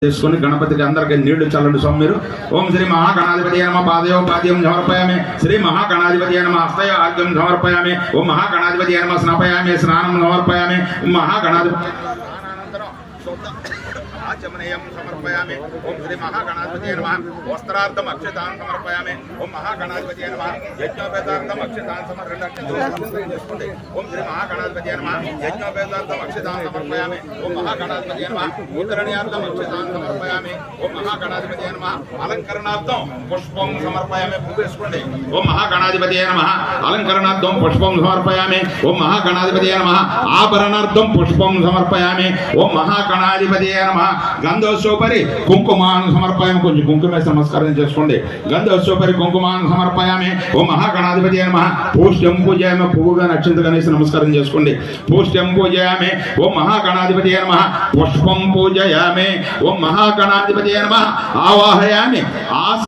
చేసుకుని గణపతికి అందరికి నీళ్లు చల్లండి స్వామి మీరు. ఓం శ్రీ మహాగణాధిపతి నమ పాదయోపాద్యం సమర్పయామి. శ్రీ మహాగణాధిపతి నమ హస్తయ ఆద్యం సమర్పయామి. ఓం మహాగణాధిపతి నమ స్నాపయామి స్నానం సమర్పయామి. ఓం మహాగణాధిపతి आचमनीयं समर्पयामि. ओम श्री महागणाधिपतये नमः. वस्त्रार्थम अक्षतान् समर्पयामि. ओम महागणाधिपतये नमः. यज्ञोपवेतार्थम अक्षतान् समर्पयामि. ओम श्री महागणाधिपतये नमः. यज्ञोपवेतार्थम अक्षतान् समर्पयामि. ओम महागणाधिपतये नमः. उत्तरण्यार्थम अक्षतान् समर्पयामि. ओम महागणाधिपतये नमः. अलंकरणार्थम पुष्पं समर्पयामि. पुष्पे ओम महागणाधिपतये नमः. अलंकरणार्थम पुष्पं समर्पयामि. ओम महागणाधिपतये नमः. आभरणार्थम पुष्पं समर्पयामि. ओम महागणाधिपतये नमः. गंधोत्सवपरि कुंकुमान् समर्पयामि. కొంచెం కుంకుమ నమస్కారం చేసుకోండి. గంధోత్సవపరి కుంకుమాన్ సమర్పయామి. ఓం మహాగణాధిపతయే నమః. పూష్యం పూజయామి. పువ్వుగా నక్షత్ర గణేశ నమస్కారం చేసుకోండి. పూష్యం పూజయామి. ఓం మహాగణాధిపతయే నమః. పుష్పం పూజయామి. ఓం మహాగణాధిపతయే నమః. ఆవాహయామి.